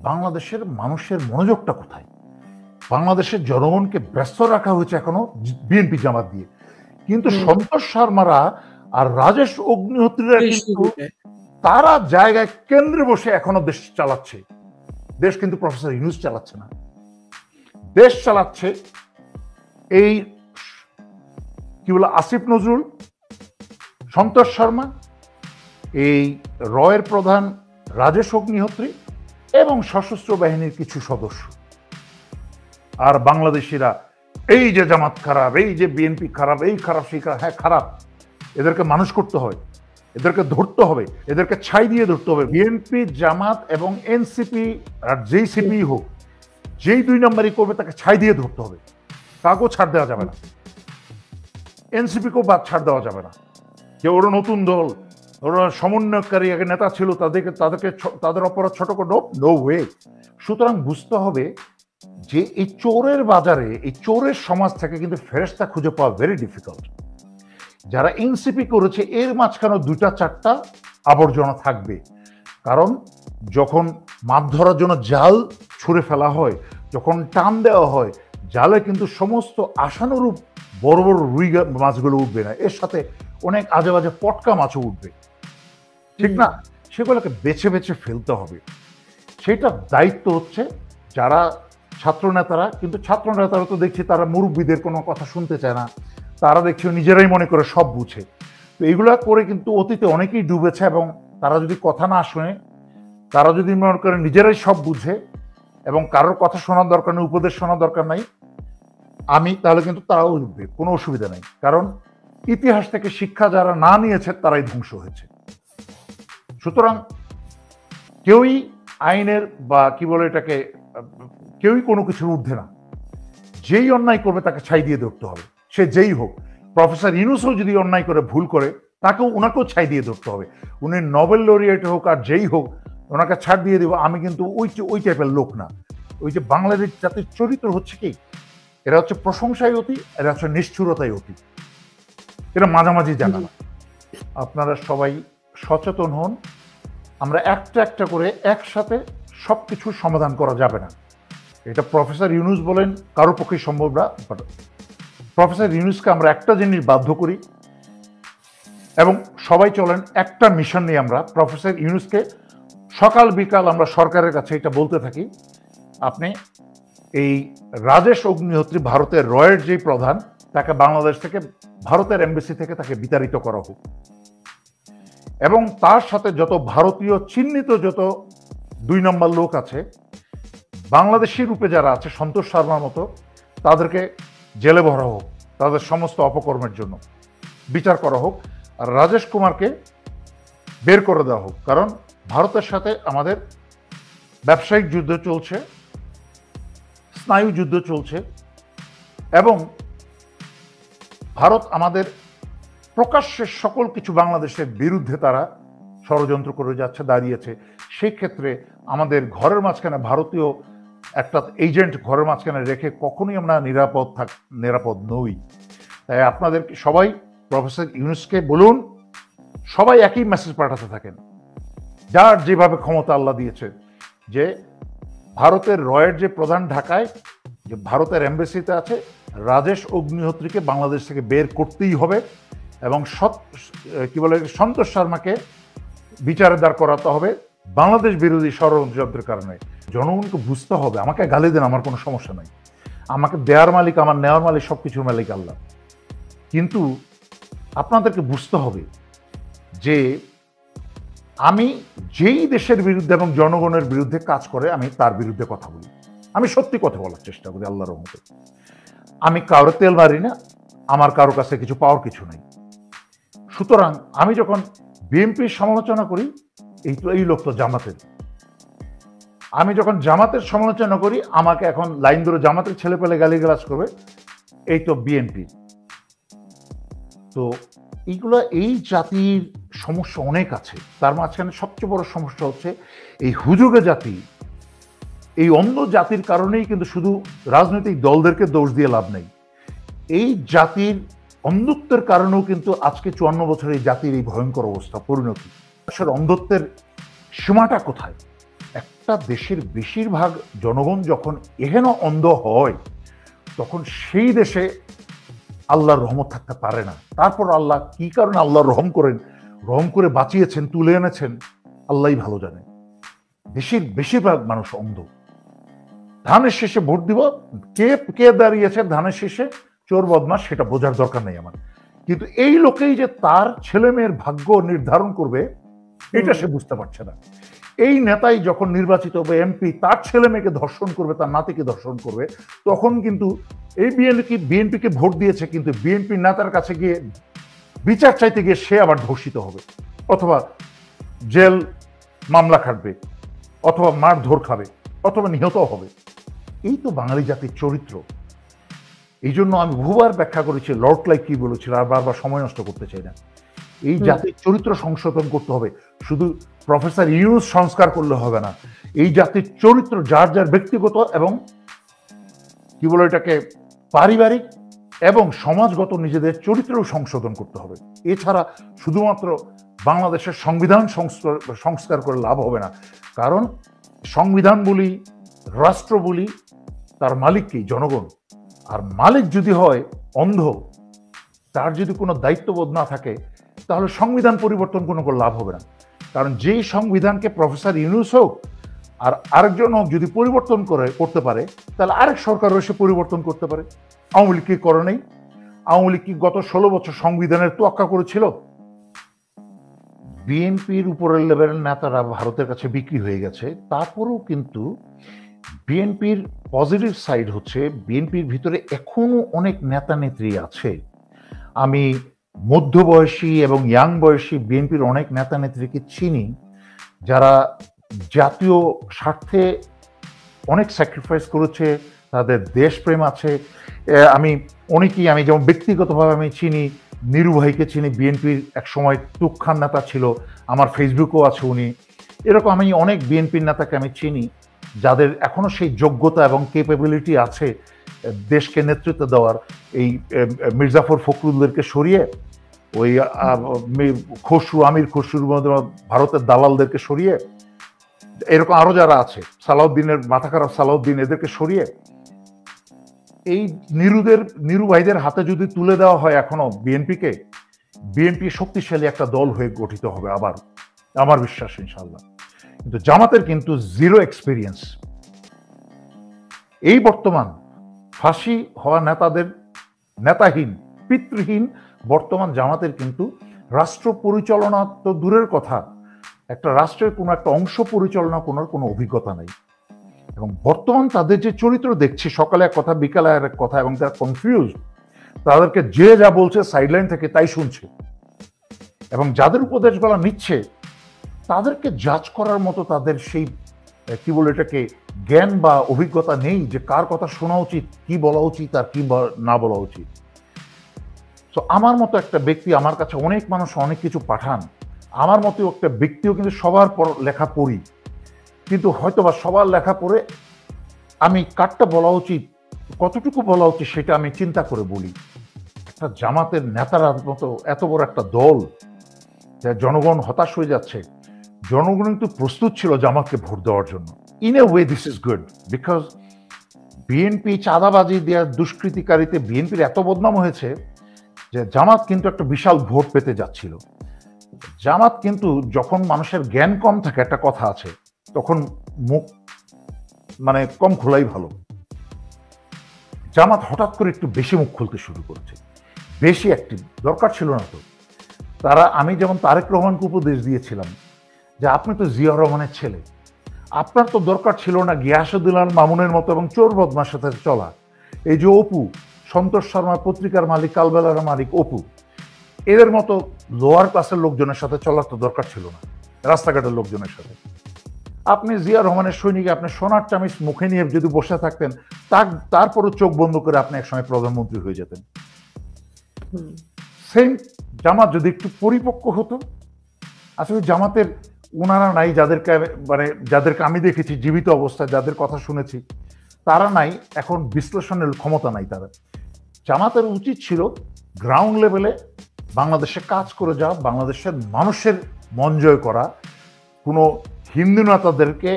বাংলাদেশের মানুষের মনোযোগটা কোথায়? বাংলাদেশের জনগণকে ব্যস্ত রাখা হয়েছে এখনো বিএনপি জামাত দিয়ে, কিন্তু সন্তোষ শর্মারা আর রাজেশ অগ্নিহোত্রীরা কিন্তু তারা জায়গায় কেন্দ্রে বসে এখনো দেশ চালাচ্ছে। দেশ কিন্তু প্রফেসর ইউনূস চালাচ্ছে না, দেশ চালাচ্ছে এই কি বলে আসিফ নজরুল, সন্তোষ শর্মা, এই রয়ের প্রধান রাজেশ অগ্নিহোত্রী এবং সশস্ত্র বাহিনীর কিছু সদস্য। আর বাংলাদেশিরা এই যে জামাত খারাপ, এই যে বিএনপি খারাপ, এই খারাপ সেই খারাপ। হ্যাঁ খারাপ, এদেরকে মানুষ করতে হয়, এদেরকে ধরতে হবে, এদেরকে ছাই দিয়ে ধরতে হবে। বিএনপি, জামাত এবং এনসিপি আর যেই সিপি হোক, যেই দুই নম্বরই করবে তাকে ছাই দিয়ে ধরতে হবে, কাকেও ছাড় দেওয়া যাবে না। এনসিপিকেও বাদ ছাড় দেওয়া যাবে না যে ওরা নতুন দল, ওরা সমন্বয়কারী আগে নেতা ছিল, তাদের অপরাধ ছোট করে নো ওয়ে। সুতরাং বুঝতে হবে যে এই চোরের বাজারে, এই চোরের সমাজ থেকে কিন্তু ফেরেশতা খুঁজে পাওয়া ভেরি ডিফিকাল্ট। যারা এনসিপি করেছে এর মাঝখানে দুইটা চারটা আবর্জনা থাকবে, কারণ যখন মাছ ধরার জন্য জাল ছুঁড়ে ফেলা হয়, যখন টান দেওয়া হয়, জালে কিন্তু সমস্ত আশানুরূপ বড় বড় রুই মাছগুলো উঠবে না, এর সাথে অনেক আজে বাজে পটকা মাছও উঠবে, ঠিক না? সেগুলোকে বেছে বেছে ফেলতে হবে। সেটা দায়িত্ব হচ্ছে যারা ছাত্র নেতারা, কিন্তু ছাত্র নেতারা তো দেখছি তারা মুরব্বীদের কোনো কথা শুনতে চায় না, তারা দেখছি নিজেরাই মনে করে সব বুঝে। তো এইগুলা করে কিন্তু অতীতে অনেকেই ডুবেছে, এবং তারা যদি কথা না শুনে, তারা যদি মনে করে নিজেরাই সব বুঝে এবং কারোর কথা শোনার দরকার নেই, উপদেশ শোনার দরকার নাই, তাহলে কিন্তু তারাও উঠবে, কোনো অসুবিধা নেই। কারণ ইতিহাস থেকে শিক্ষা যারা না নিয়েছে তারাই ধ্বংস হয়েছে। সুতরাং কেউই আইনের বা কি বলে এটাকে, কেউই কোনো কিছুর ঊর্ধ্বে না। যেই অন্যায় করবে তাকে ছাই দিয়ে ধরতে হবে, সে যেই হোক। প্রফেসর ইউনূসও যদি অন্যায় করে, ভুল করে, ওনাকেও ছাই দিয়ে ধরতে হবে। উনি নোবেল লরিয়েট হোক আর যেই হোক, ওনাকে ছাড় দিয়ে দেবো আমি কিন্তু ওই টাইপের লোক না। ওই যে বাংলাদেশ জাতির চরিত্র হচ্ছে কি, এরা হচ্ছে প্রশংসায় অতি, এরা হচ্ছে নিষ্ঠুরতায় অতি, এরা মাঝামাঝি জানা না। আপনারা সবাই সচেতন হন। আমরা একটা একটা করে একসাথে সবকিছুর সমাধান করা যাবে না। এটা প্রফেসর ইউনূস বলেন, কারো পক্ষে সম্ভব না। বাট প্রফেসর ইউনূসকে আমরা একটা জিনিস বাধ্য করি, এবং সবাই চলেন একটা মিশন নিয়ে। আমরা প্রফেসর ইউনূসকে সকাল বিকাল আমরা সরকারের কাছে এটা বলতে থাকি, আপনি এই রাজেশ অগ্নিহোত্রী, ভারতের রয়ের যে প্রধান, তাকে বাংলাদেশ থেকে, ভারতের এমবেসি থেকে তাকে বিতাড়িত করা হোক, এবং তার সাথে যত ভারতীয় চিহ্নিত যত দুই নম্বর লোক আছে, বাংলাদেশি রূপে যারা আছে সন্তোষ শর্মার মতো, তাদেরকে জেলে ভরা হোক, তাদের সমস্ত অপকর্মের জন্য বিচার করা হোক, আর রাজেশ কুমারকে বের করে দেওয়া হোক। কারণ ভারতের সাথে আমাদের ব্যবসায়িক যুদ্ধ চলছে, স্নায়ু যুদ্ধ চলছে, এবং ভারত আমাদের প্রকাশ্যে সকল কিছু বাংলাদেশের বিরুদ্ধে তারা ষড়যন্ত্র করে যাচ্ছে, দাঁড়িয়েছে। সেই ক্ষেত্রে আমাদের ঘরের মাঝখানে ভারতীয় একটা এজেন্ট ঘরের মাঝখানে রেখে কখনোই আমরা নিরাপদ নই। তাই আপনাদের সবাই প্রফেসর ইউনূসকে বলুন, সবাই একই মেসেজ পাঠাতে থাকেন, যার যেভাবে ক্ষমতা আল্লাহ দিয়েছে, যে ভারতের রয়ের যে প্রধান ঢাকায়, যে ভারতের এমবেসিতে আছে, রাজেশ অগ্নিহোত্রীকে বাংলাদেশ থেকে বের করতেই হবে, এবং সন্তোষ শর্মাকে বিচারে দাঁড় করাতে হবে বাংলাদেশ বিরোধী ষড়যন্ত্রের কারণে। জনগণকে বুঝতে হবে, আমাকে গালি দেন, আমার কোনো সমস্যা নাই, আমাকে দেওয়ার মালিক, আমার নেওয়ার মালিক, সবকিছুর মালিক আল্লাহ। কিন্তু আপনাদেরকে বুঝতে হবে যে আমি যেই দেশের বিরুদ্ধে এবং জনগণের বিরুদ্ধে কাজ করে, আমি তার বিরুদ্ধে কথা বলি, আমি সত্যি কথা বলার চেষ্টা করি আল্লাহর রহমতে। আমি কারো তেল মারি না, আমার কারো কাছে কিছু পাওয়ার কিছু নেই। সুতরাং আমি যখন বিএনপির সমালোচনা করি, এই লোক তো জামাতের, আমি যখন জামাতের সমালোচনা করি, আমাকে এখন লাইন ধরে জামাতের ছেলে পেলে গালিগালাজ করবে, এই তো বিএনপি। তো এইগুলো, এই জাতির সমস্যা অনেক আছে। তার মাঝখানে সবচেয়ে বড় সমস্যা হচ্ছে এই হুজুগে জাতি, এই অন্ধ জাতির কারণেই কিন্তু শুধু রাজনৈতিক দলদেরকে দোষ দিয়ে লাভ নেই। এই জাতির অন্ধত্বের কারণেও কিন্তু আজকে 54 বছর এই জাতির এই ভয়ঙ্কর অবস্থা, পরিণতি। অন্ধত্বের সীমাটা কোথায়? একটা দেশের বেশিরভাগ জনগণ যখন এহেন অন্ধ হয়, তখন সেই দেশে আল্লাহর রহমত থাকতে পারে না। তারপর আল্লাহ কি কারণে আল্লাহ রহম করে বাঁচিয়েছেন, তুলে এনেছেন, আল্লাহই ভালো জানে। দেশের বেশিরভাগ মানুষ অন্ধ। ধানের শেষে ভোট দিব, কে কে দাঁড়িয়েছে ধানের শেষে, চোর বদমাস, সেটা বোঝার দরকার নেই আমার। কিন্তু এই লোকেই যে তার ছেলে মেয়ের ভাগ্য নির্ধারণ করবে, এটা সে বুঝতে পারছে না। এই নেতাই যখন নির্বাচিত হবে এমপি, তার ছেলে মেয়েকে ধর্ষণ করবে, তার নাতিকে ধর্ষণ করবে, তখন কিন্তু এই বিএনপিকে ভোট দিয়েছে, কিন্তু বিএনপির নেতার কাছে গিয়ে বিচার চাইতে গিয়ে সে আবার ধর্ষিত হবে, অথবা জেল মামলা খাটবে, অথবা মারধর খাবে, অথবা নিহত হবে। এই তো বাঙালি জাতির চরিত্র। এই জন্য আমি বহুবার ব্যাখ্যা করেছি, লর্ড ক্লাইভ কি বলেছিল, আর বারবার সময় নষ্ট করতে চাই না। এই জাতির চরিত্র সংশোধন করতে হবে, শুধু প্রফেসর ইউনুস সংস্কার করলে হবে না। এই জাতির চরিত্র যার যার ব্যক্তিগত এবং কি বলে এটাকে পারিবারিক এবং সমাজগত নিজেদের চরিত্রও সংশোধন করতে হবে। এছাড়া শুধুমাত্র বাংলাদেশের সংবিধান সংস্কার করে লাভ হবে না। কারণ সংবিধান বলি, রাষ্ট্র বলি, তার মালিক কি? জনগণ। আর মালিক যদি হয় অন্ধ, তার যদি কোনো দায়িত্ববোধ না থাকে, তাহলে সংবিধান পরিবর্তন কোনো লাভ হবে না। কারণ যেই সংবিধানকে প্রফেসর ইউনুস হোক আর আরেকজন হোক যদি পরিবর্তন করতে পারে, তাহলে আরেক সরকারও এসে পরিবর্তন করতে পারে। আওয়ামী লীগ কি করে নেই? আওয়ামী লীগ কি গত 16 বছর সংবিধানের তোয়াক্কা করেছিল? বিএনপির উপরের লেভেলের নেতারা ভারতের কাছে বিক্রি হয়ে গেছে, তারপরেও কিন্তু বিএনপির পজিটিভ সাইড হচ্ছে বিএনপির ভিতরে এখনো অনেক নেতা নেত্রী আছে। আমি মধ্যবয়সী এবং ইয়াং বয়সী বিএনপির অনেক নেতা নেত্রীকে চিনি, যারা জাতীয় স্বার্থে অনেক স্যাক্রিফাইস করেছে, তাদের দেশপ্রেম আছে। আমি যেমন ব্যক্তিগতভাবে আমি চিনি, নিরু ভাইকে চিনি, বিএনপির এক সময় তুখান নেতা ছিল, আমার ফেসবুকেও আছে উনি। এরকম আমি অনেক বিএনপির নেতাকে আমি চিনি, যাদের এখনো সেই যোগ্যতা এবং ক্যাপাবিলিটি আছে দেশকে নেতৃত্ব দেওয়ার। এই মির্জাফর ফখরুলদেরকে সরিয়ে, ওই আমির খসরুর মধ্যে ভারতের দালালদেরকে সরিয়ে, এরকম আরো যারা আছে, সালাউদ্দিনের মাথা খারাপ সালাউদ্দিন, এদেরকে সরিয়ে এই নিরু ভাইদের হাতে যদি তুলে দেওয়া হয় এখনো বিএনপিকে, বিএনপি শক্তিশালী একটা দল হয়ে গঠিত হবে আবার, আমার বিশ্বাস ইনশাল্লাহ। কিন্তু জামাতের কিন্তু জিরো এক্সপিরিয়েন্স। এই বর্তমান ফাঁসি হওয়া নেতাহীন, পিতৃহীন বর্তমান জামাতের কিন্তু রাষ্ট্র পরিচালনা তো দূরের কথা, একটা রাষ্ট্রের কোনো একটা অংশ পরিচালনা করার কোনো অভিজ্ঞতা নেই। এবং বর্তমান তাদের যে চরিত্র দেখছি, সকালে এক কথা বিকালে আর এক কথা, এবং তারা কনফিউজ, তাদেরকে যে যা বলছে সাইডলাইন থেকে তাই শুনছে, এবং যাদের উপদেশগুলো নিচ্ছে তাদেরকে জাজ করার মতো তাদের সেই কি বলে এটাকে জ্ঞান বা অভিজ্ঞতা নেই, যে কার কথা শোনা উচিত, কি বলা উচিত আর কি না বলা উচিত। তো আমার মতো একটা ব্যক্তি, আমার কাছে অনেক মানুষ অনেক কিছু পাঠান, আমার মতো একটা ব্যক্তিও কিন্তু সবার লেখা পড়ি, কিন্তু হয়তোবা সবার লেখা পড়ে আমি কারটা বলা উচিত, কতটুকু বলা উচিত, সেটা আমি চিন্তা করে বলি। একটা জামাতের নেতারা মতো এত বড় একটা দল, জনগণ হতাশ হয়ে যাচ্ছে, জনগণ কিন্তু প্রস্তুত ছিল জামাতকে ভোট দেওয়ার জন্য। In a way this is good, because BNP চাঁদাবাজি দেওয়ার দুষ্কৃতিকারীতে বিএনপির এত বদনাম হয়েছে যে জামাত কিন্তু একটা বিশাল ভোট পেতে যাচ্ছিল। জামাত কিন্তু যখন মানুষের জ্ঞান কম থাকে, একটা কথা আছে, তখন মুখ কম খোলাই ভালো। জামাত হঠাৎ করে একটু বেশি মুখ খুলতে শুরু করেছে, বেশি অ্যাক্টিভ, দরকার ছিল না তো। আমি যেমন তারেক রহমানকে উপদেশ দিয়েছিলাম যে আপনি তো জিয়া রহমানের ছেলে, আপনার তো দরকার ছিল না গিয়াসুদ্দিন মামুনের মতো এবং চোর বদমার সাথে চলা। এই যে অপু, সন্তোষ শর্মা পত্রিকার মালিক, কালবেলার মালিক অপু, এদের মতো লোয়ার ক্লাসের লোকজনের সাথে চলার তো দরকার ছিল না, রাস্তাঘাটের লোকজনের সাথে। আপনি জিয়া রহমানের সৈনিক, আপনি সোনার চামিচ মুখে নিয়ে যদি বসে থাকতেন, তারপরও চোখ বন্ধ করে আপনি একসময় প্রধানমন্ত্রী হয়ে যেতেন। সেম জামাত যদি একটু পরিপক্ক হতো। আসলে জামাতের ওনারা নাই, যাদেরকে আমি দেখেছি জীবিত অবস্থায়, যাদের কথা শুনেছি, তারা নাই, এখন বিশ্লেষণের ক্ষমতা নাই তারা। জামাতের উচিত ছিল গ্রাউন্ড লেভেলে বাংলাদেশে কাজ করে যাওয়া, বাংলাদেশের মানুষের মন জয় করা, কোনো হিন্দু নেতাদেরকে